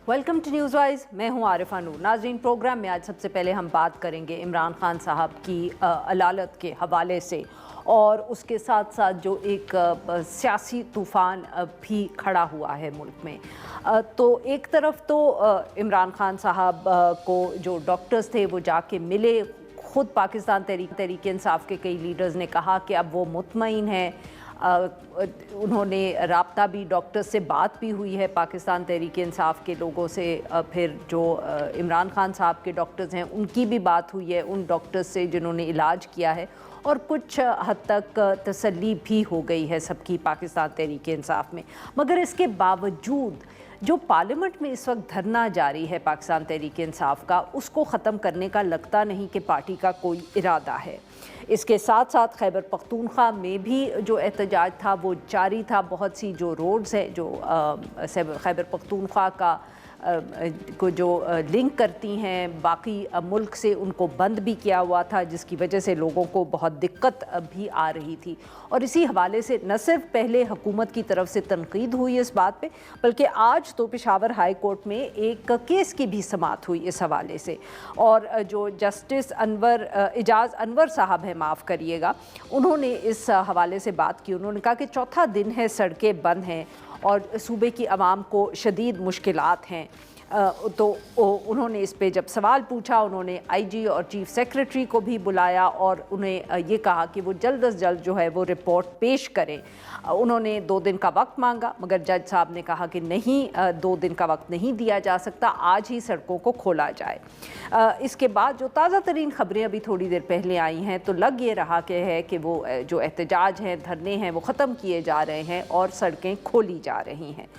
Welcome to news wise. मैं हूं आरिफा नूर। नाज़रीन, प्रोग्राम में आज सबसे पहले हम बात करेंगे इमरान खान साहब की अदालत के हवाले से, और उसके साथ साथ जो एक सियासी तूफ़ान भी खड़ा हुआ है मुल्क में। तो एक तरफ तो इमरान खान साहब को जो डॉक्टर्स थे वो जाके मिले। ख़ुद पाकिस्तान तहरीक इंसाफ के कई लीडर्स ने कहा कि अब वो मुतमईन हैं। उन्होंने राब्ता भी डॉक्टर्स से बात भी हुई है पाकिस्तान तहरीक इंसाफ के लोगों से। फिर जो इमरान खान साहब के डॉक्टर्स हैं उनकी भी बात हुई है उन डॉक्टर्स से जिन्होंने इलाज किया है, और कुछ हद तक तसल्ली भी हो गई है सबकी पाकिस्तान तहरीक इंसाफ में। मगर इसके बावजूद जो पार्लियामेंट में इस वक्त धरना जारी है पाकिस्तान तहरीक इंसाफ का, उसको ख़त्म करने का लगता नहीं कि पार्टी का कोई इरादा है। इसके साथ साथ खैबर पख्तूनख्वा में भी जो एहतजाज था वो जारी था। बहुत सी जो रोड्स हैं जो खैबर पख्तूनख्वा का को जो लिंक करती हैं बाकी मुल्क से, उनको बंद भी किया हुआ था, जिसकी वजह से लोगों को बहुत दिक्कत भी आ रही थी। और इसी हवाले से न सिर्फ पहले हुकूमत की तरफ से तनकीद हुई इस बात पे, बल्कि आज तो पेशावर हाई कोर्ट में एक केस की भी समाअत हुई इस हवाले से। और जो जस्टिस एजाज़ अनवर साहब हैं, माफ़ करिएगा, उन्होंने इस हवाले से बात की। उन्होंने कहा कि चौथा दिन है सड़कें बंद हैं और सूबे की आवाम को शदीद मुश्किलात हैं। तो उन्होंने इस पे जब सवाल पूछा, उन्होंने आईजी और चीफ सेक्रेटरी को भी बुलाया और उन्हें ये कहा कि वो जल्द अज जल्द जो है वो रिपोर्ट पेश करें। उन्होंने 2 दिन का वक्त मांगा, मगर जज साहब ने कहा कि नहीं, 2 दिन का वक्त नहीं दिया जा सकता, आज ही सड़कों को खोला जाए। इसके बाद जो ताज़ा तरीन ख़बरें अभी थोड़ी देर पहले आई हैं, तो लग ये रहा कि है कि वो जो एहतजाज हैं, धरने हैं, वो ख़त्म किए जा रहे हैं और सड़कें खोली जा रही हैं।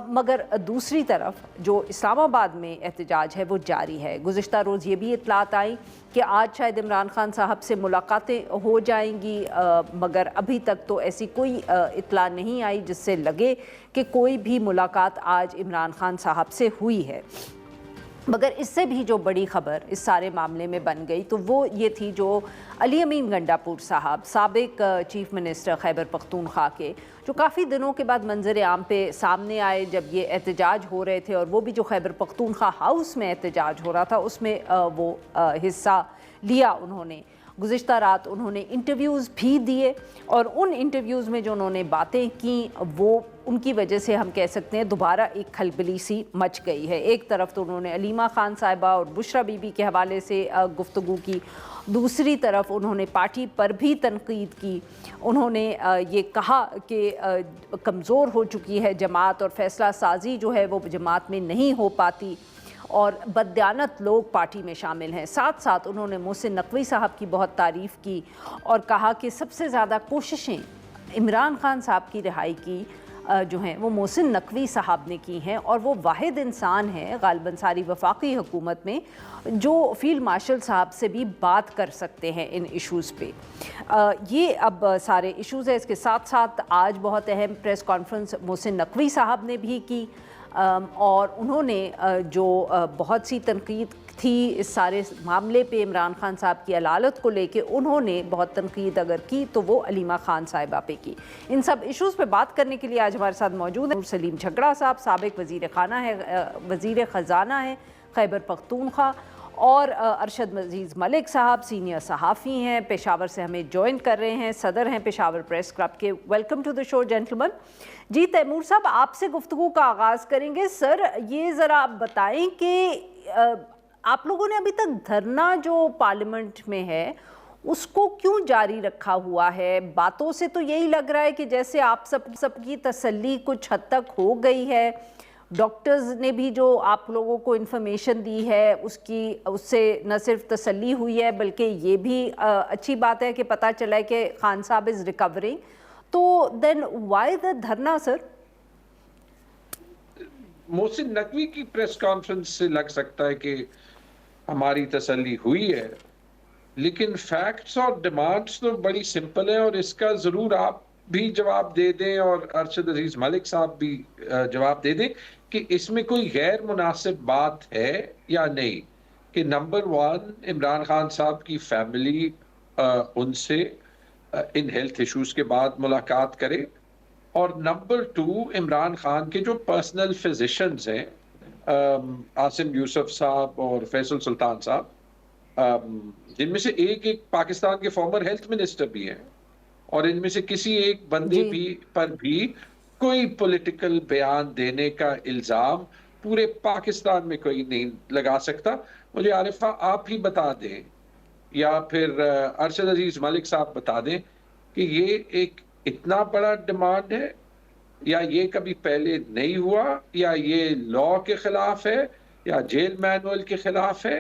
मगर दूसरी तरफ जो इस्लामाबाद में एहतजाज है वो जारी है। गुज़िश्ता रोज़ ये भी इत्तलात आई कि आज शायद इमरान खान साहब से मुलाकातें हो जाएंगी, मगर अभी तक तो ऐसी कोई इत्तला नहीं आई जिससे लगे कि कोई भी मुलाकात आज इमरान खान साहब से हुई है। मगर इससे भी जो बड़ी ख़बर इस सारे मामले में बन गई तो वो ये थी जो अली अमीन गंडापुर साहब, साबिक चीफ़ मिनिस्टर खैबर पख्तूनख्वा के, जो काफ़ी दिनों के बाद मंजर आम पे सामने आए जब ये एहतजाज हो रहे थे, और वो भी जो खैबर पख्तूनख्वा हाउस में एहतजाज हो रहा था उसमें वो हिस्सा लिया उन्होंने। गुज़िश्ता रात उन्होंने इंटरव्यूज़ भी दिए, और उन इंटरव्यूज़ में जो उन्होंने बातें की वो उनकी वजह से हम कह सकते हैं दोबारा एक खलबली सी मच गई है। एक तरफ तो उन्होंने अलीमा खान साहिबा और बुशरा बीबी के हवाले से गुफ्तगू की, दूसरी तरफ उन्होंने पार्टी पर भी तनकीद की। उन्होंने ये कहा कि कमज़ोर हो चुकी है जमात और फ़ैसला साजी जो है वो जमात में नहीं हो पाती, और बददियानत लोग पार्टी में शामिल हैं। साथ साथ उन्होंने मोहसिन नकवी साहब की बहुत तारीफ़ की और कहा कि सबसे ज़्यादा कोशिशें इमरान खान साहब की रिहाई की जो हैं वो मोहसिन नकवी साहब ने की हैं, और वो वाहिद इंसान है गालिबन सारी वफाकी हुकूमत में जो फील्ड मार्शल साहब से भी बात कर सकते हैं इन इश्यूज़ पे। ये अब सारे इश्यूज़ हैं। इसके साथ साथ आज बहुत अहम प्रेस कॉन्फ्रेंस मोहसिन नकवी साहब ने भी की, और उन्होंने जो बहुत सी तनकीद थी इस सारे मामले पे इमरान खान साहब की अदालत को लेके, उन्होंने बहुत तनकीद अगर की तो वो अलीमा खान साहिबा पे की। इन सब इश्यूज़ पे बात करने के लिए आज हमारे साथ मौजूद हैं सलीम झगड़ा साहब, साबिक वज़ीर ख़ज़ाना है खैबर पख्तूनख्वा, और अरशद अजीज़ मलिक साहब सीनियर सहाफ़ी हैं, पेशावर से हमें ज्वाइन कर रहे हैं, सदर हैं पेशावर प्रेस क्लब के। Welcome to the show gentleman. जी तैमूर साहब, आपसे गुफ्तगू का आगाज़ करेंगे। सर, ये ज़रा आप बताएं कि आप लोगों ने अभी तक धरना जो पार्लियामेंट में है उसको क्यों जारी रखा हुआ है? बातों से तो यही लग रहा है कि जैसे आप सबकी तसल्ली कुछ हद तक हो गई है, डॉक्टर्स ने भी जो आप लोगों को इन्फॉर्मेशन दी है उससे न सिर्फ तसल्ली हुई है बल्कि ये भी अच्छी बात है कि पता चला है कि खान साहब इज़ रिकवरिंग। तो देन व्हाई द धरना सर? मोहसिन नकवी की प्रेस कॉन्फ्रेंस से लग सकता है कि हमारी तसल्ली हुई है, लेकिन फैक्ट्स और डिमांड्स तो बड़ी सिंपल है, और इसका ज़रूर आप भी जवाब दे दें और अरशद अजीज़ मलिक साहब भी जवाब दे दें कि इसमें कोई गैर मुनासिब बात है या नहीं कि नंबर 1 इमरान खान साहब की फैमिली उनसे इन हेल्थ इश्यूज़ के बाद मुलाकात करे, और नंबर 2 इमरान खान के जो पर्सनल फिजिशियंस हैं आसिम यूसुफ साहब और फैसल सुल्तान साहब, जिनमें से एक पाकिस्तान के फॉर्मर हेल्थ मिनिस्टर भी हैं, और इनमें से किसी एक बंदे जी। पर भी कोई पॉलिटिकल बयान देने का इल्जाम पूरे पाकिस्तान में कोई नहीं लगा सकता। मुझे आरिफा आप ही बता दें या फिर अरशद अजीज मलिक साहब बता दें कि ये एक इतना बड़ा डिमांड है, या ये कभी पहले नहीं हुआ, या ये लॉ के खिलाफ है, या जेल मैनुअल के खिलाफ है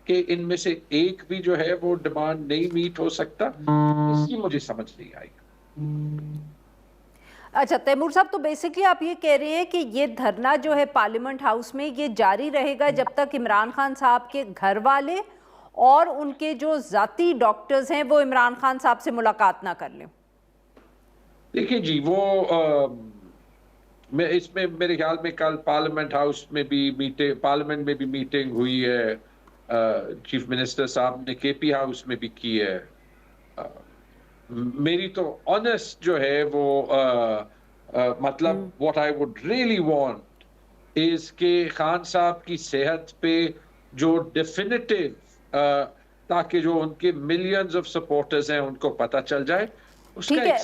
कि इनमें से एक भी जो है वो डिमांड नहीं मीट हो सकता। इसकी मुझे समझ नहीं आई। अच्छा तैमूर साहब, तो बेसिकली आप ये कह रहे हैं कि ये धरना जो है पार्लियामेंट हाउस में ये जारी रहेगा जब तक इमरान खान साहब के घर वाले और उनके जो जाती डॉक्टर्स हैं वो इमरान खान साहब से मुलाकात ना कर लें। देखिए जी, वो मैं इसमें मेरे ख्याल में कल पार्लियामेंट हाउस में भी पार्लियामेंट में भी मीटिंग हुई है, चीफ मिनिस्टर साहब ने केपी हाउस में भी की है। मेरी तो ऑनेस्ट जो है वो मतलब what I would really want is के खान साहब की सेहत पे जो डेफिनेटिव, ताकि जो उनके मिलियंस ऑफ सपोर्टर्स हैं उनको पता चल जाए। ठीक है,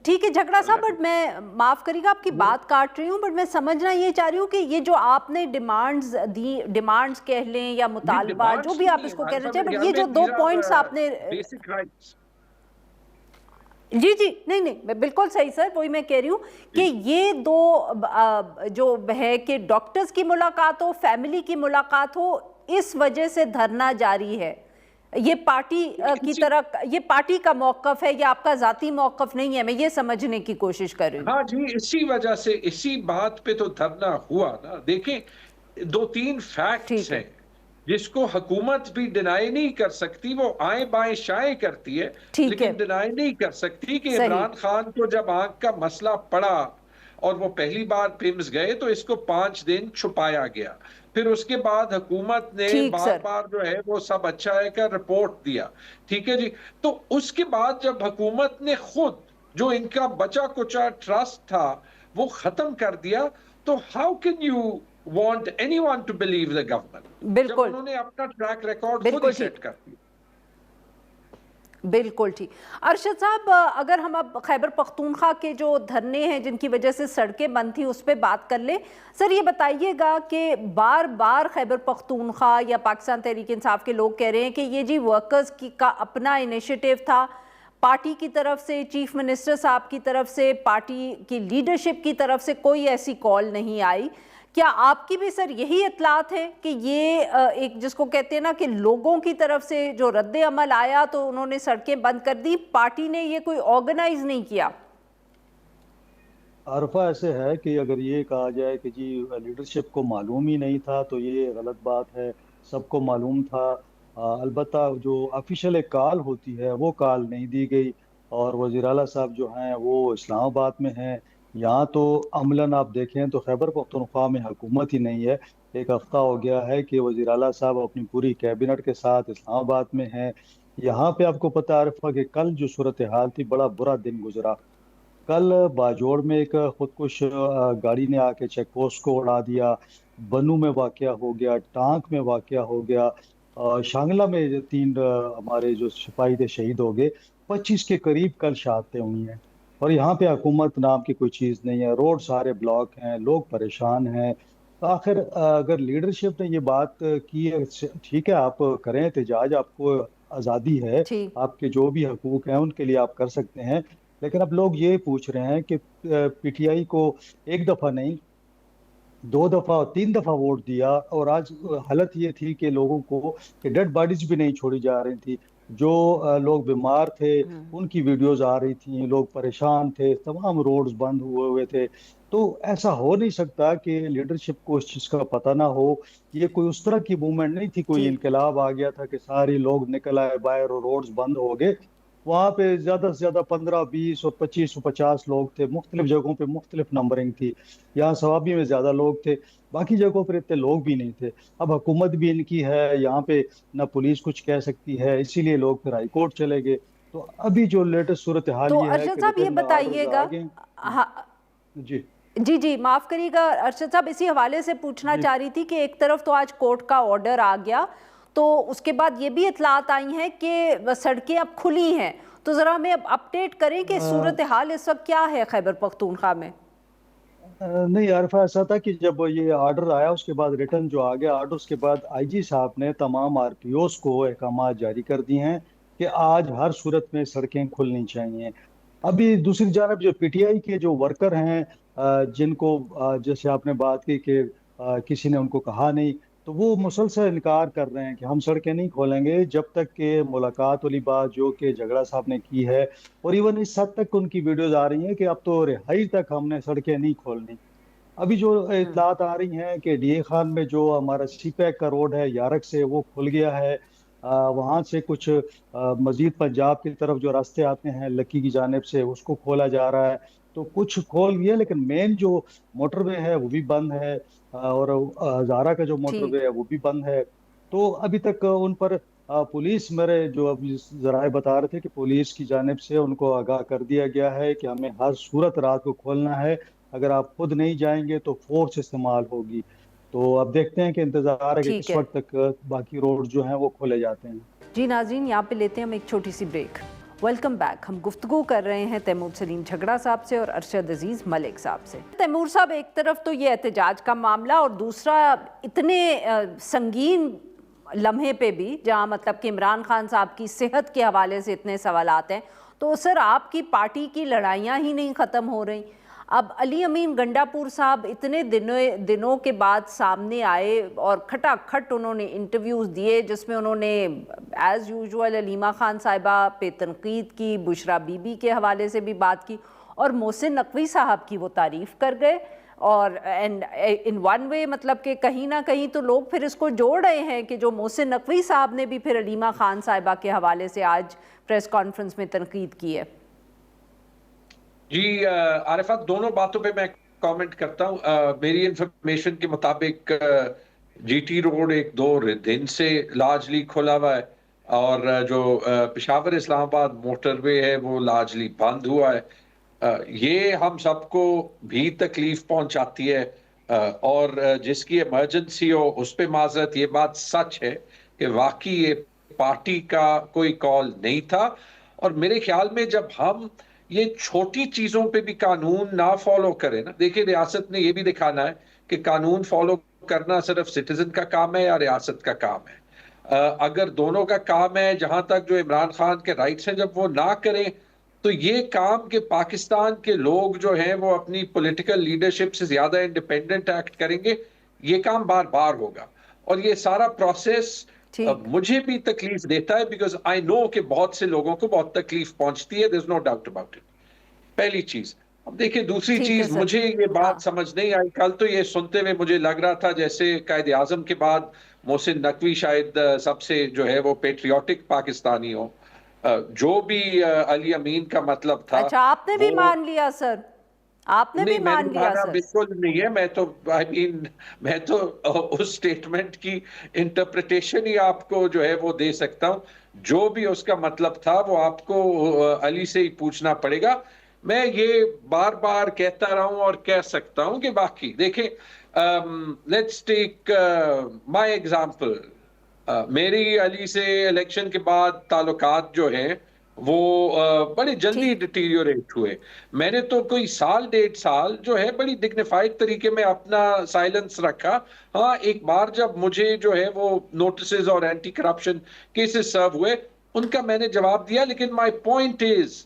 ठीक है झगड़ा साहब, बट मैं माफ करिएगा आपकी बात काट रही हूँ, बट मैं समझना ये चाह रही हूँ कि ये जो आपने डिमांड्स दी, डिमांड्स कह लें या मुतालबा, जो भी आप इसको कहना चाहिए, बट ये जो 2 पॉइंट्स आपने, बेसिक राइट्स। जी जी, नहीं नहीं, बिल्कुल सही सर, वही मैं कह रही हूँ कि ये 2 जो है कि डॉक्टर्स की मुलाकात हो, फैमिली की मुलाकात हो, इस वजह से धरना जारी है। ये पार्टी की तरह, ये पार्टी का मौकफ है या आपका जाती मौकफ नहीं है, मैं ये समझने की कोशिश कर रही हूँ। हाँ जी, इसी वजह से, इसी बात पे तो धरना हुआ ना। देखें, 2-3 फैक्ट्स हैं जिसको हुकूमत भी डिनाई नहीं कर सकती, वो आए बाएं शाएं करती है, लेकिन डिनाई नहीं कर सकती कि इमरान खान को जब आंख का मसला पड़ा और वो पहली बार पिम्स गए तो इसको 5 दिन छुपाया गया। फिर उसके बाद हुकूमत ने बार बार जो है वो सब अच्छा है का रिपोर्ट दिया। ठीक है जी, तो उसके बाद जब हुकूमत ने खुद जो इनका बचा कुचा ट्रस्ट था वो खत्म कर दिया, तो how can you want anyone to believe the government? बिल्कुल, जब उन्होंने अपना ट्रैक रिकॉर्ड खुद ही सेट कर दिया। बिल्कुल ठीक। अरशद साहब, अगर हम अब खैबर पख्तूनख्वा के जो धरने हैं जिनकी वजह से सड़कें बंद थी उस पर बात कर ले, सर ये बताइएगा कि बार बार खैबर पख्तूनख्वा या पाकिस्तान तहरीक इंसाफ के लोग कह रहे हैं कि ये जी वर्कर्स का अपना इनिशिएटिव था, पार्टी की तरफ से, चीफ मिनिस्टर साहब की तरफ से, पार्टी की लीडरशिप की तरफ से कोई ऐसी कॉल नहीं आई। क्या आपकी भी सर यही इतलात है कि ये एक जिसको कहते हैं ना कि लोगों की तरफ से जो रद्द अमल आया तो उन्होंने सड़कें बंद कर दी, पार्टी ने ये कोई ऑर्गेनाइज नहीं किया? आरफा ऐसे है कि अगर ये कहा जाए कि जी लीडरशिप को मालूम ही नहीं था तो ये गलत बात है। सबको मालूम था, अलबत्ता जो ऑफिशियल एक कॉल होती है वो कॉल नहीं दी गई। और वज़ीर आला साहब जो हैं वो इस्लामाबाद में हैं। यहाँ तो अमलन आप देखें तो खैबर पख्तूनख्वा में हुकूमत ही नहीं है। एक हफ्ता हो गया है कि वज़ीर आला साहब अपनी पूरी कैबिनेट के साथ इस्लामाबाद में हैं। यहाँ पे आपको पता है आरफा कि कल जो सूरत हाल थी, बड़ा बुरा दिन गुजरा। कल बाजोड़ में एक खुदकुश गाड़ी ने आके चेक पोस्ट को उड़ा दिया, बनू में वाकया हो गया, टांक में वाकया हो गया, शांगला में 3 हमारे जो सिपाही थे शहीद हो गए। 25 के करीब कल शहादतें हुई हैं और यहाँ पे हुकूमत नाम की कोई चीज़ नहीं है। रोड सारे ब्लॉक हैं, लोग परेशान हैं। तो आखिर अगर लीडरशिप ने ये बात की है, ठीक है आप करें एहतजाज, आपको आज़ादी है, आपके जो भी हकूक हैं उनके लिए आप कर सकते हैं। लेकिन अब लोग ये पूछ रहे हैं कि पीटीआई को 1 दफ़ा नहीं 2 दफ़ा और 3 दफ़ा वोट दिया, और आज हालत ये थी कि लोगों को कि डेड बॉडीज भी नहीं छोड़ी जा रही थी। जो लोग बीमार थे उनकी वीडियोस आ रही थी, लोग परेशान थे, तमाम रोड्स बंद हुए हुए थे। तो ऐसा हो नहीं सकता कि लीडरशिप को इस चीज़ का पता ना हो। ये कोई उस तरह की मूवमेंट नहीं थी, कोई इनकलाब आ गया था कि सारे लोग निकल आए बाहर और रोड्स बंद हो गए। वहाँ पे ज़्यादा से ज़्यादा 15, 20 और 25 और 50 लोग थे। मुख्तलिफ जगहों पे मुख्तलिफ नंबरिंग थी। यहाँ सवाबी में ज़्यादा लोग थे, बाकी जगहों पर इतने लोग भी नहीं थे। अब हुकूमत भी इनकी है, यहाँ पे ना पुलिस कुछ कह सकती है, इसीलिए लोग फिर हाई कोर्ट चले गए। तो अभी जो लेटेस्ट सूरत हाल तो ये है अरशद साहब ये बताइएगा, जी जी माफ़ करिएगा अरशद साहब, इसी हवाले से पूछना चाह रही थी कि एक तरफ तो आज कोर्ट का ऑर्डर आ गया, तो उसके बाद ये भी इतलात आई हैं कि सड़कें अब खुली हैं, तो ज़रा हमें अब अपडेट करें कि सूरत हाल इस वक्त क्या है खैबर पख्तूनख्वा में। नहीं आरिफा, ऐसा था कि जब ये ऑर्डर आया उसके बाद रिटर्न जो आ गया ऑर्डर, उसके बाद आईजी साहब ने तमाम आरपीओस को अहकाम जारी कर दिए हैं कि आज हर सूरत में सड़कें खुलनी चाहिए। अभी दूसरी जानब जो पीटीआई के जो वर्कर हैं, जिनको जैसे आपने बात की कि किसी ने उनको कहा नहीं, तो वो मुसलसल इनकार कर रहे हैं कि हम सड़कें नहीं खोलेंगे जब तक कि मुलाकात वाली बात जो कि झगड़ा साहब ने की है, और इवन इस हद तक उनकी वीडियोज आ रही हैं कि अब तो रिहाई तक हमने सड़कें नहीं खोलनी। अभी जो इतलात आ रही हैं कि डीए खान में जो हमारा सी पैक का रोड है यारक से, वो खुल गया है। वहाँ से कुछ मजीद पंजाब की तरफ जो रास्ते आते हैं लक्की की जानिब से, उसको खोला जा रहा है। तो कुछ खोल गया, लेकिन मेन जो मोटरवे है वो भी बंद है, और हजारा का जो मोटरवे है वो भी बंद है। तो अभी तक उन पर पुलिस, मेरे जो अभी जराए बता रहे थे कि पुलिस की जानिब से उनको आगाह कर दिया गया है कि हमें हर सूरत रात को खोलना है, अगर आप खुद नहीं जाएंगे तो फोर्स इस्तेमाल होगी। तो अब देखते हैं कि इंतजार है कि किस वक्त तक बाकी रोड जो हैं वो खोले जाते हैं। जी नाज़रीन, यहाँ पे लेते हैं हम एक छोटी सी ब्रेक। Welcome back. हम गुफ्तगू कर रहे हैं तैमूर सलीम झगड़ा साहब से और अरशद अजीज़ मलिक साहब से। तैमूर साहब, एक तरफ तो ये एहतजाज का मामला और दूसरा इतने संगीन लम्हे पे भी जहाँ मतलब कि इमरान खान साहब की सेहत के हवाले से इतने सवालात हैं, तो सर आपकी पार्टी की लड़ाइयाँ ही नहीं ख़त्म हो रही। अब अली अमीन गंडापुर साहब इतने दिनों के बाद सामने आए और खटाखट उन्होंने इंटरव्यूज़ दिए जिसमें उन्होंने एज़ यूजुअल अलीमा खान साहिबा पे तनकीद की, बुशरा बीबी के हवाले से भी बात की और मोहसिन नकवी साहब की वो तारीफ़ कर गए। और एंड इन वन वे मतलब कि कहीं ना कहीं तो लोग फिर इसको जोड़ रहे हैं कि जो मोहसिन नकवी साहब ने भी फिर अलीमा खान साहिबा के हवाले से आज प्रेस कॉन्फ्रेंस में तनकीद की है। जी आरिफा, दोनों बातों पे मैं कमेंट करता हूँ। मेरी इंफॉर्मेशन के मुताबिक जीटी रोड एक दो दिन से लार्जली खुला हुआ है और जो पेशावर इस्लामाबाद मोटरवे है वो लार्जली बंद हुआ है। ये हम सबको भी तकलीफ पहुंचाती है और जिसकी इमरजेंसी हो उस पे माजरत। ये बात सच है कि वाकई ये पार्टी का कोई कॉल नहीं था और मेरे ख्याल में जब हम ये छोटी चीजों पे भी कानून ना फॉलो करें ना, देखिए रियासत ने ये भी दिखाना है कि कानून फॉलो करना सिर्फ सिटीजन का काम है या रियासत का काम है। अगर दोनों का काम है, जहां तक जो इमरान खान के राइट्स हैं जब वो ना करें तो ये काम के पाकिस्तान के लोग जो हैं वो अपनी पॉलिटिकल लीडरशिप से ज्यादा इंडिपेंडेंट एक्ट करेंगे, ये काम बार बार होगा और ये सारा प्रोसेस मुझे भी तकलीफ देता है बिकॉज आई नो कि बहुत से लोगों को बहुत तकलीफ पहुंचती है, there is no doubt about it. पहली चीज। अब देखिए दूसरी चीज, मुझे ये बात समझ नहीं आई। कल तो ये सुनते हुए मुझे लग रहा था जैसे कायदे आजम के बाद मोहसिन नकवी शायद सबसे जो है वो पेट्रियाटिक पाकिस्तानी हो। जो भी अली अमीन का मतलब था। अच्छा, आपने भी मान लिया सर? आपने भी मान लिया सर? बिल्कुल नहीं है। मैं तो मैं तो उस स्टेटमेंट की इंटरप्रिटेशन ही आपको जो है वो दे सकता हूं। जो भी उसका मतलब था वो आपको अली से ही पूछना पड़ेगा। मैं ये बार बार कहता रहा हूं और कह सकता हूं कि बाकी देखें, लेट्स टेक माय एग्जांपल। मेरी अली से इलेक्शन के बाद ताल्लुकात जो हैं वो बड़े जल्दी डिटीरियोरेट हुए। मैंने तो कोई साल डेढ़ साल जो है बड़ी डिग्निफाइड तरीके में अपना साइलेंस रखा। हाँ, एक बार जब मुझे जो है वो नोटिसेस और एंटी करप्शन केसेस सर्व हुए उनका मैंने जवाब दिया। लेकिन माय पॉइंट इज,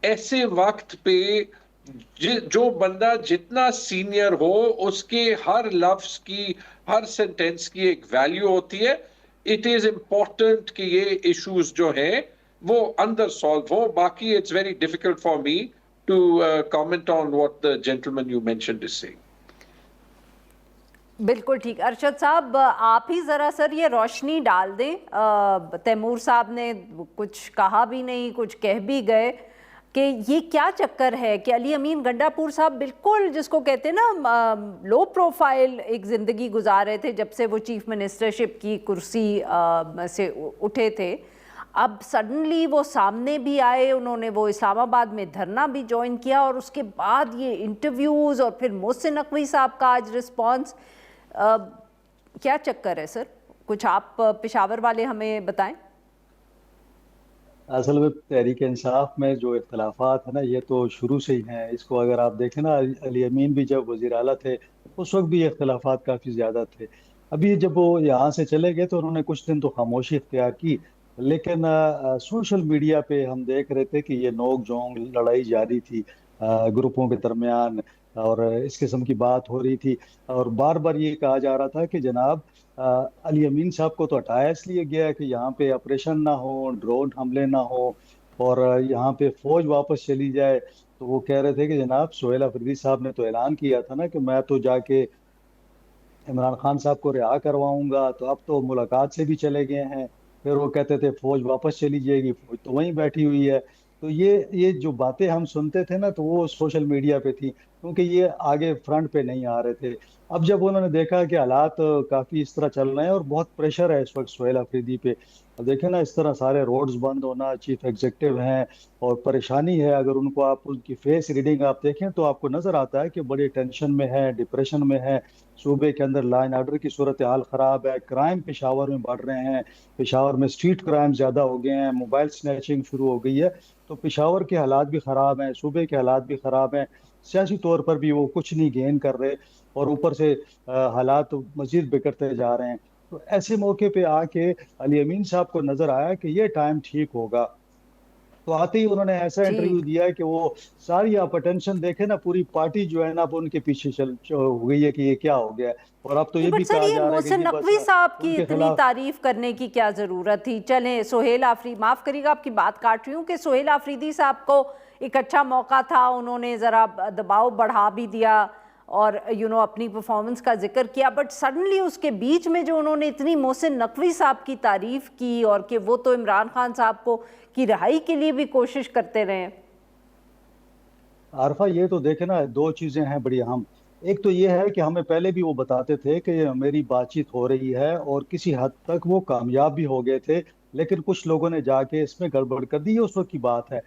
ऐसे वक्त पे जो बंदा जितना सीनियर हो उसके हर लफ्ज की, हर सेंटेंस की एक वैल्यू होती है। इट इज इम्पोर्टेंट कि ये इश्यूज जो हैं वो अंदर सॉल्व हो। बाकी it's very difficult for me to comment on what the gentleman you mentioned is saying. बिल्कुल ठीक। अरशद साहब, आप ही ज़रा सर ये रोशनी डाल दें। तैमूर साहब ने कुछ कहा भी नहीं, कुछ कह भी गए कि ये क्या चक्कर है कि अली अमीन गंडापुर साहब बिल्कुल जिसको कहते हैं ना लो प्रोफाइल एक ज़िंदगी गुजार रहे थे जब से वो चीफ मिनिस्टरशिप की कुर्सी से उठे थे। اب سڈنلی وہ سامنے بھی آئے, انہوں نے وہ اسلام آباد میں دھرنا بھی جوائن کیا, اور اس کے بعد یہ انٹرویوز اور پھر محسن نقوی صاحب کا آج رسپانس. کیا چکر ہے سر؟ کچھ آپ پشاور والے ہمیں بتائیں. اصل میں تحریک انصاف میں جو اختلافات ہیں نا یہ تو شروع سے ہی ہیں. اس کو اگر آپ دیکھیں نا, علی امین بھی جب وزیر اعلیٰ تھے اس وقت بھی یہ اختلافات کافی زیادہ تھے. ابھی جب وہ یہاں سے چلے گئے تو انہوں نے کچھ دن تو خاموشی اختیار کی, لیکن سوشل میڈیا پہ ہم دیکھ رہے تھے کہ یہ نوک جھونک لڑائی جاری تھی گروپوں کے درمیان, اور اس قسم کی بات ہو رہی تھی, اور بار بار یہ کہا جا رہا تھا کہ جناب علی امین صاحب کو تو ہٹایا اس لیے گیا کہ یہاں پہ آپریشن نہ ہو, ڈرون حملے نہ ہو, اور یہاں پہ فوج واپس چلی جائے. تو وہ کہہ رہے تھے کہ جناب سہیل افریدی صاحب نے تو اعلان کیا تھا نا کہ میں تو جا کے عمران خان صاحب کو رہا کرواؤں گا, تو اب تو ملاقات سے بھی چلے گئے ہیں. پھر وہ کہتے تھے فوج واپس چلی جائے گی, فوج تو وہیں بیٹھی ہوئی ہے. تو یہ جو باتیں ہم سنتے تھے نا تو وہ سوشل میڈیا پہ تھی, کیونکہ یہ آگے فرنٹ پہ نہیں آ رہے تھے. اب جب انہوں نے دیکھا کہ حالات کافی اس طرح چل رہے ہیں اور بہت پریشر ہے اس وقت سہیل افریدی پہ, اب دیکھیں نا اس طرح سارے روڈز بند ہونا, چیف ایگزیکٹو ہیں اور پریشانی ہے. اگر ان کو آپ ان کی فیس ریڈنگ آپ دیکھیں تو آپ کو نظر آتا ہے کہ بڑی ٹینشن میں ہے, ڈپریشن میں ہے. صوبے کے اندر لا اینڈ آرڈر کی صورتحال خراب ہے, کرائم پشاور میں بڑھ رہے ہیں, پشاور میں اسٹریٹ کرائم زیادہ ہو گئے ہیں, موبائل سنیچنگ شروع ہو گئی ہے. تو پشاور کے حالات بھی خراب ہیں, صوبے کے حالات بھی خراب ہیں, سیاسی طور پر بھی وہ کچھ نہیں گین کر رہے, اور اوپر سے حالات مزید بگڑتے جا رہے ہیں. تو ایسے موقع پہ آ کے علی امین صاحب کو نظر آیا کہ یہ ٹائم ٹھیک ہوگا, تو آتے ہی انہوں نے ایسا انٹرویو دیا کہ وہ ساری آپ اٹینشن دیکھیں نا, پوری پارٹی جو ہے نا اب ان کے پیچھے ہو گئی ہے کہ یہ کیا ہو گیا ہے. اور اب تو یہ بھی کہا جا رہا ہے کہ محسن نقوی صاحب کی اتنی تعریف کرنے کی کیا ضرورت تھی؟ چلیں سہیل آفریدی, معاف کریے گا آپ کی بات کاٹ رہی ہوں, کہ سہیل آفریدی صاحب کو ایک اچھا موقع تھا, انہوں نے ذرا دباؤ بڑھا بھی دیا اور اپنی پرفارمنس کا ذکر کیا, بٹ سڈنلی اس کے بیچ میں جو انہوں نے اتنی محسن نقوی صاحب کی تعریف کی, اور کہ وہ تو عمران خان صاحب کو کی رہائی کے لیے بھی کوشش کرتے رہے. عارفہ یہ تو دیکھیں نا, دو چیزیں ہیں بڑی اہم. ایک تو یہ ہے کہ ہمیں پہلے بھی وہ بتاتے تھے کہ میری بات چیت ہو رہی ہے, اور کسی حد تک وہ کامیاب بھی ہو گئے تھے, لیکن کچھ لوگوں نے جا کے اس میں گڑبڑ کر دی, اس وقت کی بات ہے.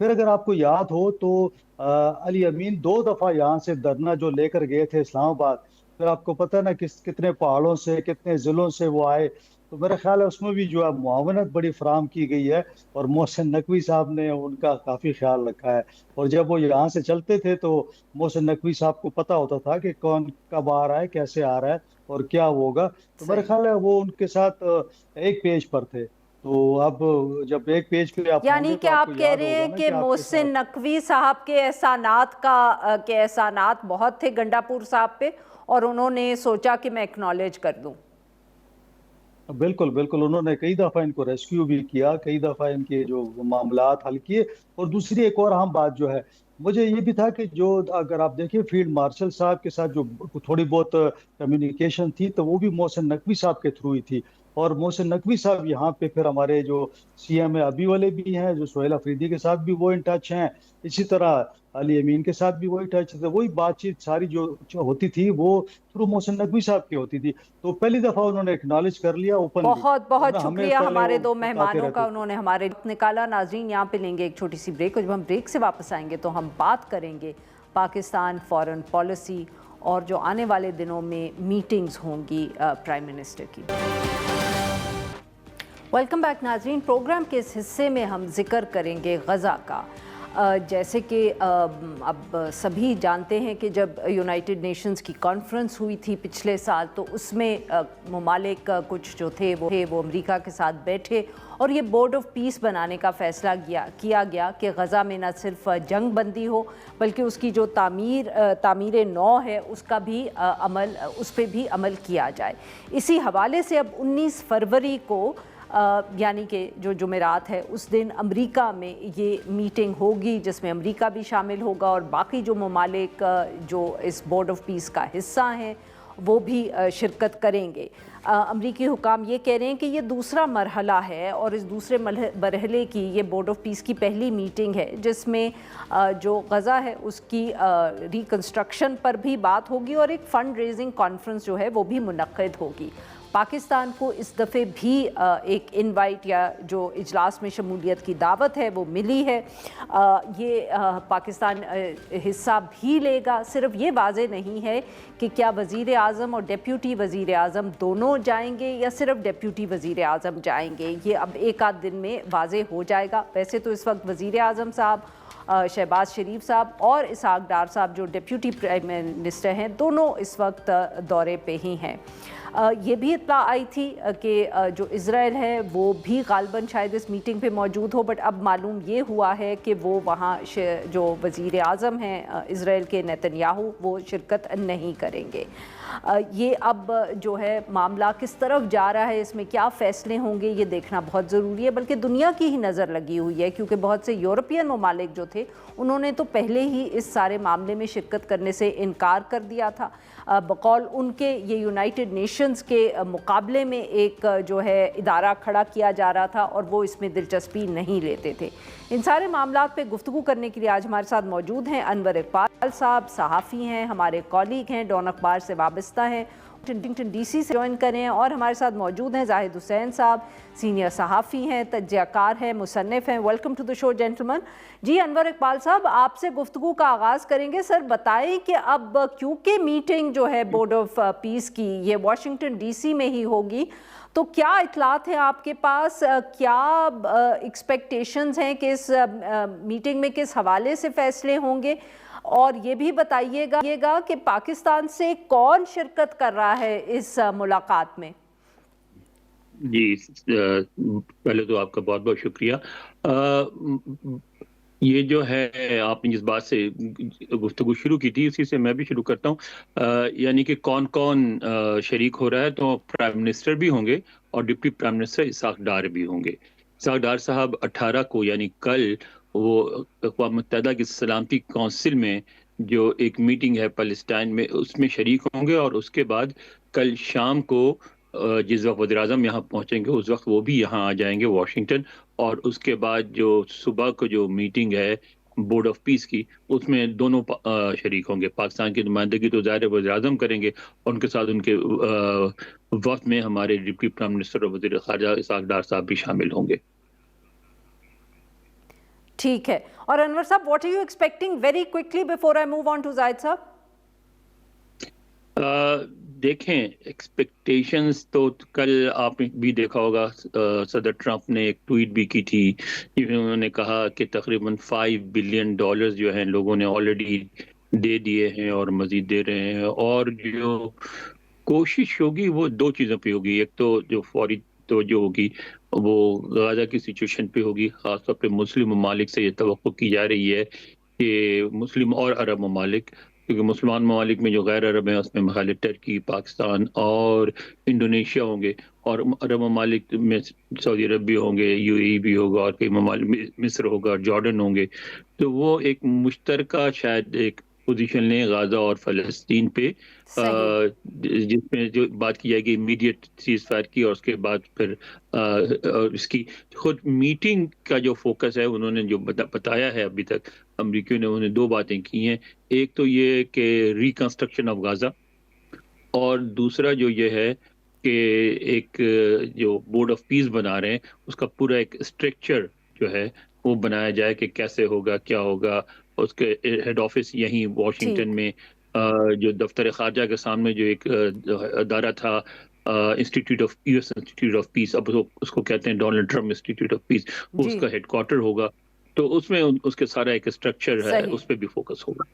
پھر اگر آپ کو یاد ہو تو علی امین 2 دفعہ یہاں سے دھرنا جو لے کر گئے تھے اسلام آباد, پھر آپ کو پتہ نا کتنے پہاڑوں سے کتنے ضلعوں سے وہ آئے. تو میرا خیال ہے اس میں بھی جو ہے معاونت بڑی فراہم کی گئی ہے, اور محسن نقوی صاحب نے ان کا کافی خیال رکھا ہے. اور جب وہ یہاں سے چلتے تھے تو محسن نقوی صاحب کو پتہ ہوتا تھا کہ کون کب آ رہا ہے, کیسے آ رہا ہے اور کیا ہوگا. تو میرا خیال ہے وہ ان کے ساتھ ایک پیج پر تھے. تو اب جب ایک پیج پہ آپ یعنی کہ آپ کہہ رہے ہیں کہ محسن نقوی صاحب کے احسانات بہت تھے گنڈا پور صاحب پہ, اور انہوں نے سوچا کہ میں ایکنالج کر دوں. بالکل بالکل, انہوں نے کئی دفعہ ان کو ریسکیو بھی کیا, کئی دفعہ ان کے جو معاملات حل کیے. اور دوسری ایک اور اہم بات جو ہے, مجھے یہ بھی تھا کہ جو اگر آپ دیکھیں فیلڈ مارشل صاحب کے ساتھ جو تھوڑی بہت کمیونیکیشن تھی تو وہ بھی محسن نقوی صاحب کے تھرو ہی تھی. اور محسن نقوی صاحب یہاں پہ پھر ہمارے جو سی ایم ابھی والے بھی ہیں, جو سہیل افریدی کے ساتھ بھی وہ ان ٹچ ہیں, اسی طرح علی امین کے ساتھ بھی وہی ٹچ تھے. وہی بات چیت ساری جو ہوتی تھی وہ تھرو محسن نقوی صاحب کی ہوتی تھی. تو پہلی دفعہ انہوں نے اکنالج کر لیا اوپنلی. بہت بہت شکریہ ہمارے 2 مہمانوں کا, انہوں نے ہمارے نکالا. ناظرین یہاں پہ لیں گے ایک چھوٹی سی بریک, اور جب ہم بریک سے واپس آئیں گے تو ہم بات کریں گے پاکستان فارن پالیسی اور جو آنے والے دنوں میں میٹنگز ہوں گی پرائم منسٹر کی. ویلکم بیک ناظرین, پروگرام کے اس حصے میں ہم ذکر کریں گے غزہ کا. جیسے کہ اب سبھی جانتے ہیں کہ جب یونائٹڈ نیشنز کی کانفرنس ہوئی تھی پچھلے سال, تو اس میں ممالک کچھ جو تھے وہ امریکہ کے ساتھ بیٹھے, اور یہ بورڈ آف پیس بنانے کا فیصلہ کیا گیا کہ غزہ میں نہ صرف جنگ بندی ہو بلکہ اس کی جو تعمیر نو ہے اس کا بھی اس پہ بھی عمل کیا جائے. اسی حوالے سے اب 19 فروری کو یعنی کہ جو جمعرات ہے اس دن امریکہ میں یہ میٹنگ ہوگی, جس میں امریکہ بھی شامل ہوگا اور باقی جو ممالک جو اس بورڈ آف پیس کا حصہ ہیں وہ بھی شرکت کریں گے. امریکی حکام یہ کہہ رہے ہیں کہ یہ دوسرا مرحلہ ہے, اور اس دوسرے مرحلے کی یہ بورڈ آف پیس کی پہلی میٹنگ ہے جس میں جو غزہ ہے اس کی ریکنسٹرکشن پر بھی بات ہوگی, اور ایک فنڈ ریزنگ کانفرنس جو ہے وہ بھی منعقد ہوگی. पाकिस्तान को इस दफ़े भी एक इनवाइट या जो इजलास में शमूलियत की दावत है वो मिली है। ये पाकिस्तान हिस्सा भी लेगा। सिर्फ ये वाज़े नहीं है कि क्या वज़ीर आज़म और डिप्यूटी वज़ीर आज़म दोनों जाएंगे या सिर्फ डिप्यूटी वज़ीर आज़म जाएंगे, ये अब एक आध दिन में वाज़े हो जाएगा। वैसे तो इस वक्त वज़ीर आज़म साहब, शहबाज शरीफ साहब और इसहाक डार साहब जो डिप्यूटी प्राइम मिनिस्टर हैं, दोनों इस वक्त दौरे पे ही हैं। ये भी इत्तला आई थी कि जो इज़राइल है वो भी गालबन शायद इस मीटिंग पे मौजूद हो, बट अब मालूम ये हुआ है कि वो वहाँ जो वज़ीर आज़म हैं इज़राइल के नेतन्याहू, वो शिरकत नहीं करेंगे। ये अब जो है मामला किस तरफ जा रहा है, इसमें क्या फ़ैसले होंगे, ये देखना बहुत ज़रूरी है। बल्कि दुनिया की ही नज़र लगी हुई है, क्योंकि बहुत से यूरोपियन ममालिक जो थे उन्होंने तो पहले ही इस सारे मामले में शिरकत करने से इनकार कर दिया था। बकौल उनके ये यूनाइटेड नेशंस के मुकाबले में एक जो है इदारा खड़ा किया जा रहा था और वो इसमें दिलचस्पी नहीं लेते थे। इन सारे मामलात पे गुफ्तगू करने के लिए आज हमारे साथ मौजूद हैं अनवर इकबाल साहब, सहाफ़ी हैं, हमारे कॉलीग हैं, डॉन अखबार से वाबस्ता हैं, वाशिंगटन डीसी से ज्वाइन कर रहे हैं। और हमारे साथ मौजूद हैं जाहिद हुसैन साहब, सीनियर सहाफ़ी हैं, तज्ज़ियाकार हैं, मुसन्निफ़ हैं। Welcome to the show gentleman. जी अनवर इकबाल साहब, आपसे गुफ्तगू का आगाज़ करेंगे। सर बताएं कि अब क्योंकि मीटिंग जो है बोर्ड ऑफ पीस की ये वाशिंगटन डीसी में ही होगी, तो क्या इतलात है आपके पास, क्या एक्सपेक्टेशंस हैं कि इस मीटिंग में किस हवाले से फ़ैसले होंगे, और ये भी बताइएगा कि पाकिस्तान से कौन शिरकत कर रहा है इस मुलाकात में? जी, पहले तो आपका बहुत बहुत शुक्रिया। ये जो है आपने जिस बात से गुफ्तगू शुरू की थी उसी से मैं भी शुरू करता हूँ। यानी कि कौन कौन शरीक हो रहा है, तो प्राइम मिनिस्टर भी होंगे और डिप्टी प्राइम मिनिस्टर इसहाक डार भी होंगे। इसहाक डार साहब 18 को यानी कल वो अक़वाम मुत्तहिदा की सलामती कौंसिल में जो एक मीटिंग है पैलेस्टाइन में, उसमें शरीक होंगे और उसके बाद कल शाम को जिस वक्त वज़ीर आज़म यहाँ पहुँचेंगे उस वक्त वो भी यहाँ आ जाएंगे वाशिंगटन। और उसके बाद जो सुबह को जो मीटिंग है बोर्ड ऑफ पीस की, उसमें दोनों शरीक होंगे। पाकिस्तान की नुमाइंदगी तो ज़ाहिर वज़ीर आज़म करेंगे और उनके साथ उनके वक्त में हमारे डिप्टी प्राइम मिनिस्टर और वज़ीर ख़ारजा इसहाक डार साहब भी शामिल होंगे। ठीक है। और अनवर साहब, what are you expecting very quickly before I move on to Zahid साहब? देखें, एक्सपेक्टेशंस तो कल आपने भी देखा होगा, सदर ट्रंप ने एक ट्वीट भी की थी जिसमें उन्होंने कहा कि तकरीबन $5 बिलियन जो हैं लोगों ने ऑलरेडी दे दिए हैं और मजीद दे रहे हैं। और जो कोशिश होगी वो दो चीज़ों पे होगी। एक तो जो फौरी तो जो होगी वो गाज़ा की सिचुएशन पे होगी, ख़ासतौर पे मुस्लिम ममालिक से ये तवक्को की जा रही है कि मुस्लिम और अरब ममालिक, क्योंकि मुसलमान ममालिक में जो गैर अरब हैं उसमें ममालिक टर्की, पाकिस्तान और इंडोनेशिया होंगे, और अरब ममालिक में सऊदी अरब भी होंगे, यूएई भी होगा और कई ममालिक मिस्र होगा, जॉर्डन होंगे। तो वो एक मुश्तरका शायद एक पोजीशन लें गाज़ा और फ़लस्तीन पे, जिसमें जो बात की जाएगी इमीडिएट सीज़ फायर की, और उसके बाद फिर इसकी खुद मीटिंग का जो फोकस है उन्होंने जो बताया है अभी तक अमरीकियों ने, उन्होंने दो बातें की हैं। एक तो ये कि रिकंस्ट्रक्शन ऑफ गाज़ा, और दूसरा जो ये है कि एक जो बोर्ड ऑफ पीस बना रहे हैं उसका पूरा एक स्ट्रक्चर जो है वो बनाया जाए कि कैसे होगा, क्या होगा। उसके हेड ऑफिस यहीं वाशिंगटन में जो दफ्तर खारजा के सामने जो एक अदारा था institute of US institute of peace, अब उसको कहते हैं Donald Trump institute of peace, वो उसका हेडक्वार्टर होगा। तो उसमें उसके सारा एक स्ट्रक्चर है, उस पर भी फोकस होगा।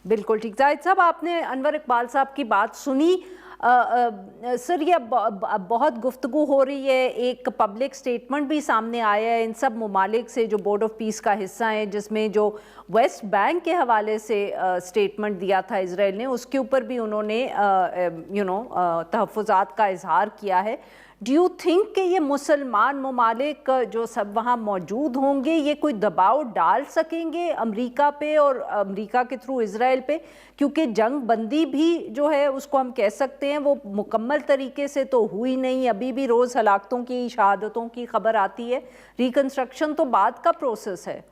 बिल्कुल ठीक। जाहिद साहब, आपने अनवर इकबाल साहब की बात सुनी। सर, ये बहुत गुफ्तगू हो रही है, एक पब्लिक स्टेटमेंट भी सामने आया है इन सब ममालिक से जो बोर्ड ऑफ पीस का हिस्सा है, जिसमें जो वेस्ट बैंक के हवाले से स्टेटमेंट दिया था इजराइल ने, उसके ऊपर भी उन्होंने तहफ़्फ़ुज़ात का इजहार किया है। डू यू थिंक कि ये मुसलमान ममालिक जो सब वहाँ मौजूद होंगे, ये कोई दबाव डाल सकेंगे अमेरिका पे और अमेरिका के थ्रू इजराइल पे? क्योंकि जंग बंदी भी जो है उसको हम कह सकते हैं वो मुकम्मल तरीके से तो हुई नहीं, अभी भी रोज़ हलाकतों की, शहादतों की खबर आती है। रिकंस्ट्रक्शन तो बाद का प्रोसेस है।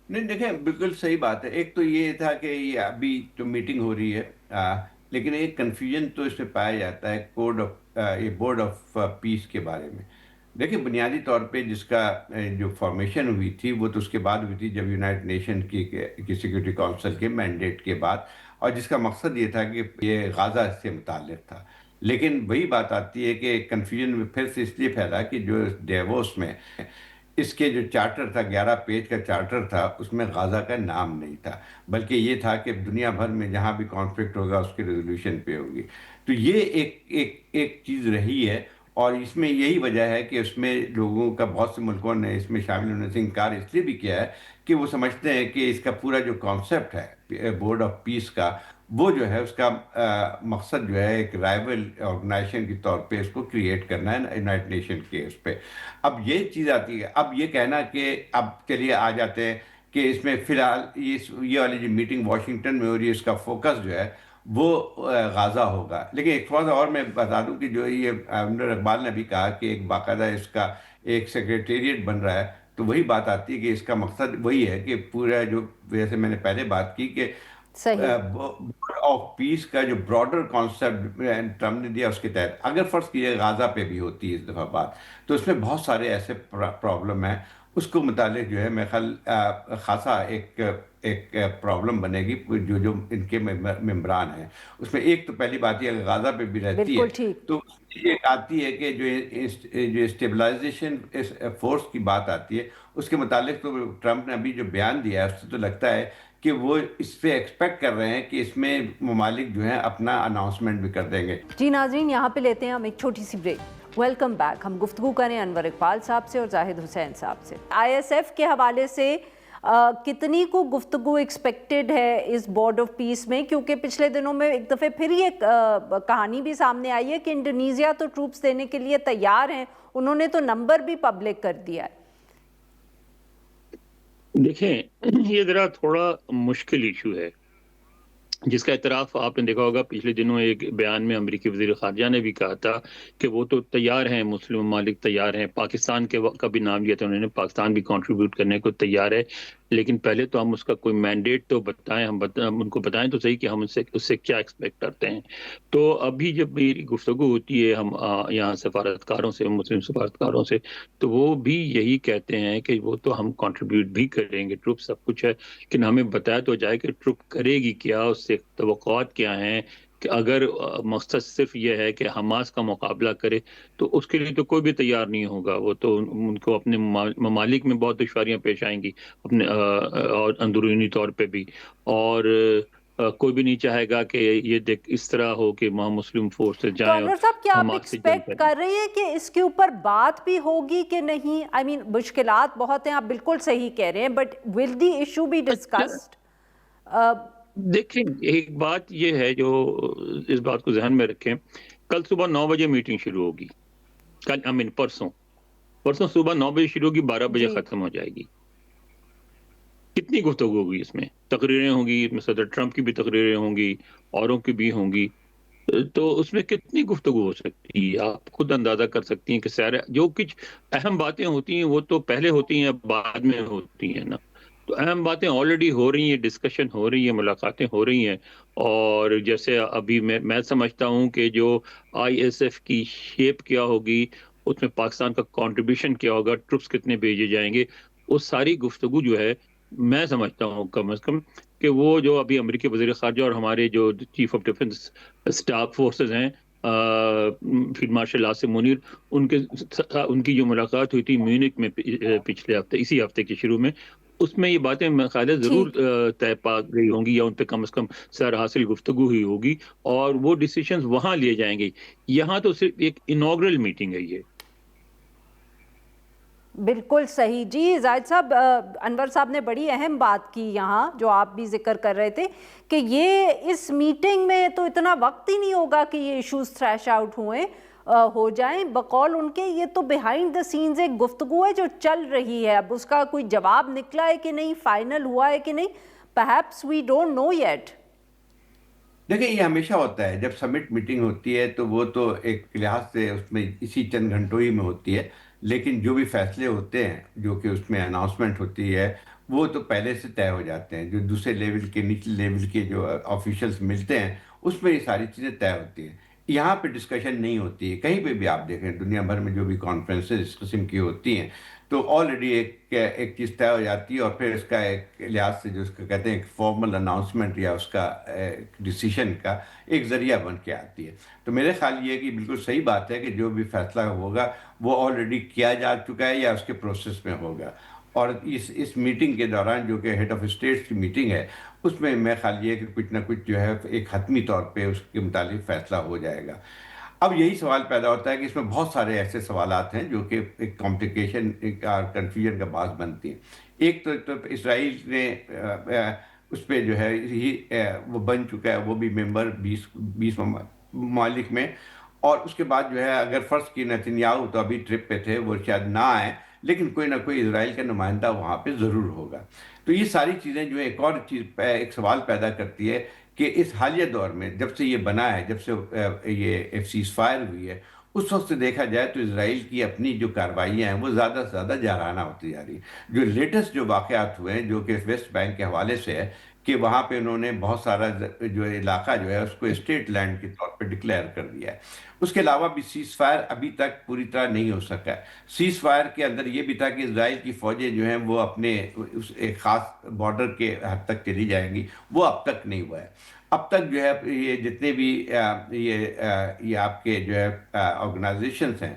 नहीं, देखें, बिल्कुल सही बात है। एक तो ये था कि ये अभी जो मीटिंग हो रही है لیکن ایک کنفیوژن تو اس میں پایا جاتا ہے یہ بورڈ آف پیس کے بارے میں. دیکھیں بنیادی طور پہ جس کا جو فارمیشن ہوئی تھی وہ تو اس کے بعد ہوئی تھی جب یونائٹڈ نیشن کی سیکورٹی کونسل کے مینڈیٹ کے بعد، اور جس کا مقصد یہ تھا کہ یہ غازہ سے متعلق تھا. لیکن وہی بات آتی ہے کہ کنفیوژن پھر سے اس لیے پھیلا کہ جو ڈیووس میں اس کے جو چارٹر تھا، 11 پیج کا چارٹر تھا، اس میں غازہ کا نام نہیں تھا، بلکہ یہ تھا کہ دنیا بھر میں جہاں بھی کانفلکٹ ہوگا اس کے ریزولوشن پہ ہوگی. تو یہ ایک چیز رہی ہے، اور اس میں یہی وجہ ہے کہ اس میں لوگوں کا بہت سے ملکوں نے اس میں شامل ہونے سے انکار اس لیے بھی کیا ہے کہ وہ سمجھتے ہیں کہ اس کا پورا جو کانسیپٹ ہے بورڈ آف پیس کا، وہ جو ہے اس کا مقصد جو ہے ایک رائیول آرگنائزیشن کے طور پہ اس کو کریٹ کرنا ہے یونائٹڈ نیشن کے اس پہ. اب یہ چیز آتی ہے، اب یہ کہنا کہ اب چلیے آ جاتے ہیں کہ اس میں فی الحال یہ والی جو میٹنگ واشنگٹن میں ہو رہی ہے اس کا فوکس جو ہے وہ غازہ ہوگا. لیکن ایک تھوڑا سا اور میں بتا دوں کہ جو یہ منیر اقبال نے بھی کہا کہ ایک باقاعدہ اس کا ایک سیکریٹریٹ بن رہا ہے، تو وہی بات آتی ہے کہ اس کا مقصد وہی ہے کہ پورا جو جیسے میں نے پہلے بات کی کہ بورڈ آف پیس کا جو براڈر کانسیپٹ ٹرمپ نے دیا اس کے تحت اگر فرض کیجیے غازہ پہ بھی ہوتی ہے اس دفعہ بات، تو اس میں بہت سارے ایسے پرابلم ہیں اس کو متعلق جو ہے میں خیال خاصا ایک پرابلم بنے گی جو ان کے ممبران ہیں. اس میں ایک تو پہلی بات یہ غازہ پہ بھی رہتی ہے، تو ایک آتی ہے کہ جو اسٹیبلائزیشن فورس کی بات آتی ہے اس کے متعلق تو ٹرمپ نے ابھی جو بیان دیا ہے اس سے تو لگتا ہے کہ وہ اس پہ ایکسپیکٹ کر رہے ہیں کہ اس میں ممالک جو ہیں اپنا اناؤنسمنٹ بھی کر دیں گے. جی ناظرین، یہاں پہ لیتے ہیں ہم ایک چھوٹی سی بریک. Welcome back. ہم گفتگو کریں انور اقبال صاحب سے اور زاہد حسین صاحب سے. آئی ایس ایف کے حوالے سے کتنی کو گفتگو ایکسپیکٹڈ ہے اس بورڈ آف پیس میں، کیونکہ پچھلے دنوں میں ایک دفعہ پھر یہ کہانی بھی سامنے آئی ہے کہ انڈونیزیا تو ٹروپس دینے کے لیے تیار ہیں، انہوں نے تو نمبر بھی پبلک کر دیا ہے. دیکھیں یہ ذرا تھوڑا مشکل ایشو ہے جس کا اعتراف آپ نے دیکھا ہوگا پچھلے دنوں ایک بیان میں امریکی وزیر خارجہ نے بھی کہا تھا کہ وہ تو تیار ہیں، مسلم ممالک تیار ہیں. پاکستان کا بھی نام لیا تھا انہوں نے، پاکستان بھی کنٹریبیوٹ کرنے کو تیار ہے، لیکن پہلے تو ہم اس کا کوئی مینڈیٹ تو بتائیں، ہم ان کو بتائیں تو صحیح کہ ہم اس سے کیا ایکسپیکٹ کرتے ہیں. تو ابھی جب میری گفتگو ہوتی ہے ہم یہاں سفارتکاروں سے، مسلم سفارتکاروں سے، تو وہ بھی یہی کہتے ہیں کہ وہ تو ہم کنٹریبیوٹ بھی کریں گے، ٹروپ سب کچھ ہے، لیکن ہمیں بتایا تو جائے کہ ٹروپ کرے گی کیا، اس سے توقعات کیا ہیں. کہ اگر مقصد صرف یہ ہے کہ حماس کا مقابلہ کرے تو اس کے لیے تو کوئی بھی تیار نہیں ہوگا. وہ تو ان کو اپنے ممالک میں بہت دشواریاں پیش آئیں گی، اپنے اور اندرونی طور پہ بھی، اور کوئی بھی نہیں چاہے گا کہ یہ اس طرح ہو کہ وہاں مسلم فورسز جائیں. انور صاحب، کیا آپ ایکسپیکٹ کر رہے ہیں کہ اس کے اوپر بات بھی ہوگی کہ نہیں؟ آئی مین مشکلات بہت ہیں، آپ بالکل صحیح کہہ رہے ہیں، but will the issue be discussed? دیکھیں ایک بات یہ ہے جو اس بات کو ذہن میں رکھیں، کل صبح 9 بجے میٹنگ شروع ہوگی، پرسوں صبح 9 بجے شروع ہوگی، 12 بجے ختم ہو جائے گی. کتنی گفتگو ہوگی اس میں؟ تقریریں ہوں گی، صدر ٹرمپ کی بھی تقریریں ہوں گی، اوروں کی بھی ہوں گی، تو اس میں کتنی گفتگو ہو سکتی ہے؟ آپ خود اندازہ کر سکتی ہیں کہ جو کچھ اہم باتیں ہوتی ہیں وہ تو پہلے ہوتی ہیں، بعد میں ہوتی ہیں نا. تو اہم باتیں آلریڈی ہو رہی ہیں، ڈسکشن ہو رہی ہیں، ملاقاتیں ہو رہی ہیں. اور جیسے ابھی میں سمجھتا ہوں کہ جو آئی ایس ایف کی شیپ کیا ہوگی، اس میں پاکستان کا کنٹریبیوشن کیا ہوگا، ٹروپس کتنے بھیجے جائیں گے، وہ ساری گفتگو جو ہے میں سمجھتا ہوں کم از کم کہ وہ جو ابھی امریکی وزیر خارجہ اور ہمارے جو chief of defence staff forces ہیں فیلڈ مارشل عاصم منیر، ان کی جو ملاقات ہوئی تھی میونک میں پچھلے ہفتے، اسی ہفتے کے شروع میں، اس میں یہ باتیں میں خیال ہے ضرور طے پا گئی ہوں گی، یا ان پہ کم از کم سر حاصل گفتگو ہوئی ہوگی، اور وہ ڈیسیشنز وہاں لیے جائیں گے. یہاں تو صرف ایک انوگرل میٹنگ ہے یہ. بالکل صحیح. جی زاہد صاحب، انور صاحب نے بڑی اہم بات کی یہاں جو آپ بھی ذکر کر رہے تھے کہ یہ اس میٹنگ میں تو اتنا وقت ہی نہیں ہوگا کہ یہ ایشوز تھریش آؤٹ ہو جائیں. بقول ان کے یہ تو بیہائنڈ دا سینز ایک گفتگو ہے جو چل رہی ہے، اب اس کا کوئی جواب نکلا ہے کہ نہیں، فائنل ہوا ہے کہ نہیں، perhaps we don't know yet. دیکھیں یہ ہمیشہ ہوتا ہے جب سمٹ میٹنگ ہوتی ہے تو وہ تو ایک لحاظ سے اس میں اسی چند گھنٹوں ہی میں ہوتی ہے، لیکن جو بھی فیصلے ہوتے ہیں جو کہ اس میں اناؤنسمنٹ ہوتی ہے وہ تو پہلے سے طے ہو جاتے ہیں. جو دوسرے لیول کے، نچلے لیول کے جو آفیشلز ملتے ہیں اس میں یہ ساری چیزیں طے ہوتی ہیں. یہاں پہ ڈسکشن نہیں ہوتی ہے. کہیں پہ بھی آپ دیکھیں دنیا بھر میں جو بھی کانفرنسز اس قسم کی ہوتی ہیں تو آلریڈی ایک چیز طے ہو جاتی ہے اور پھر اس کا ایک لحاظ سے جو اس کا کہتے ہیں ایک فارمل اناؤنسمنٹ یا اس کا ڈیسیشن کا ایک ذریعہ بن کے آتی ہے. تو میرے خیال یہ ہے کہ بالکل صحیح بات ہے کہ جو بھی فیصلہ ہوگا وہ آلریڈی کیا جا چکا ہے یا اس کے پروسیس میں ہوگا. اور اس میٹنگ کے دوران جو کہ ہیڈ آف اسٹیٹس کی میٹنگ ہے اس میں میں خیال یہ ہے کہ کچھ نہ کچھ جو ہے ایک حتمی طور پہ اس کے متعلق فیصلہ ہو جائے گا. اب یہی سوال پیدا ہوتا ہے کہ اس میں بہت سارے ایسے سوالات ہیں جو کہ ایک کمپلیکیشن اور کنفیوژن کا باعث بنتی ہیں. ایک تو اسرائیل نے اس پہ جو ہے وہ بن چکا ہے, وہ بھی ممبر 20 ممالک میں, اور اس کے بعد جو ہے اگر فرض کی نتنیاہو تو ابھی ٹرپ پہ تھے, وہ شاید نہ آئیں لیکن کوئی نہ کوئی اسرائیل کا نمائندہ وہاں پہ ضرور ہوگا. تو یہ ساری چیزیں جو ایک اور چیز ایک سوال پیدا کرتی ہے کہ اس حالیہ دور میں جب سے یہ بنا ہے, جب سے یہ سیز فائر ہوئی ہے, اس وقت سے دیکھا جائے تو اسرائیل کی اپنی جو کارروائیاں ہیں وہ زیادہ سے زیادہ جارحانہ ہوتی جا رہی ہیں. جو لیٹسٹ جو واقعات ہوئے ہیں جو کہ ویسٹ بینک کے حوالے سے ہے کہ وہاں پہ انہوں نے بہت سارا جو علاقہ جو ہے اس کو اسٹیٹ لینڈ کے طور پہ ڈکلیئر کر دیا ہے. اس کے علاوہ بھی سیز فائر ابھی تک پوری طرح نہیں ہو سکا ہے. سیز فائر کے اندر یہ بھی تھا کہ اسرائیل کی فوجیں جو ہیں وہ اپنے اس ایک خاص بارڈر کے حد تک چلی جائیں گی, وہ اب تک نہیں ہوا ہے. اب تک جو ہے یہ جتنے بھی یہ آپ کے جو ہے آرگنائزیشنس ہیں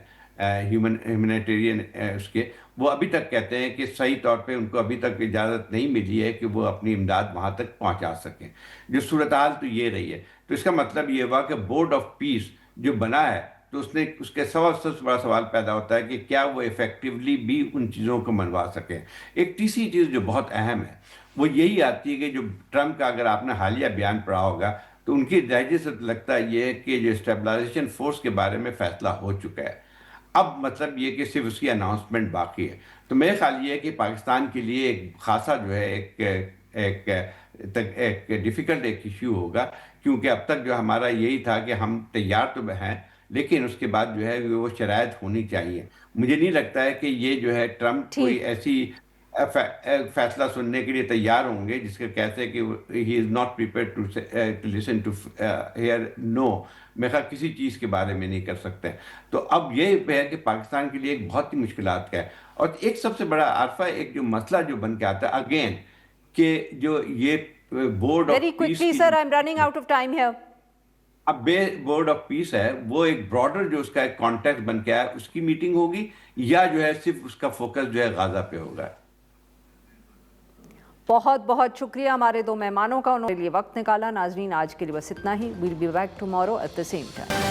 ہیومینیٹیرین اس کے, وہ ابھی تک کہتے ہیں کہ صحیح طور پہ ان کو ابھی تک اجازت نہیں ملی ہے کہ وہ اپنی امداد وہاں تک پہنچا سکیں. جو صورتحال تو یہ رہی ہے. تو اس کا مطلب یہ ہوا کہ بورڈ آف پیس جو بنا ہے تو اس کے سب سے بڑا سوال پیدا ہوتا ہے کہ کیا وہ ایفیکٹیولی بھی ان چیزوں کو منوا سکیں. ایک تیسری چیز جو بہت اہم ہے وہ یہی آتی ہے کہ جو ٹرمپ کا اگر آپ نے حالیہ بیان پڑھا ہوگا تو ان کی لہجے سے لگتا یہ ہے کہ جو اسٹیبلائزیشن فورس کے بارے میں فیصلہ ہو چکا ہے. اب مطلب یہ کہ صرف اس کی اناؤنسمنٹ باقی ہے. تو میرے خیال یہ ہے کہ پاکستان کے لیے ایک خاصا جو ہے ایک ڈیفیکلٹ ایک ایشو ہوگا, کیونکہ اب تک جو ہمارا یہی تھا کہ ہم تیار تو ہیں لیکن اس کے بعد جو ہے وہ شرائط ہونی چاہیے. مجھے نہیں لگتا ہے کہ یہ جو ہے ٹرمپ کوئی ایسی فیصلہ سننے کے لیے تیار ہوں گے جس کے کہتے ہیں کہ he is not prepared to listen to hear now. میں خیال کسی چیز کے بارے میں نہیں کر سکتے. تو اب یہ ہے کہ پاکستان کے لیے ایک بہت ہی مشکلات کا ہے. اور ایک سب سے بڑا عارفہ ایک جو مسئلہ جو بن کے آتا ہے اگین کہ جو یہ board of Very quickly sir, I'm running out of time here. اب بورڈ آف پیس ہے وہ ایک براڈر جو اس کا ایک کانٹیکٹ بن کے آیا اس کی میٹنگ ہوگی یا جو ہے صرف اس کا فوکس جو ہے غازہ پہ ہوگا. بہت بہت شکریہ ہمارے دو مہمانوں کا, انہوں نے لیے وقت نکالا. ناظرین آج کے لیے بس اتنا ہی. We'll be back tomorrow at the same time.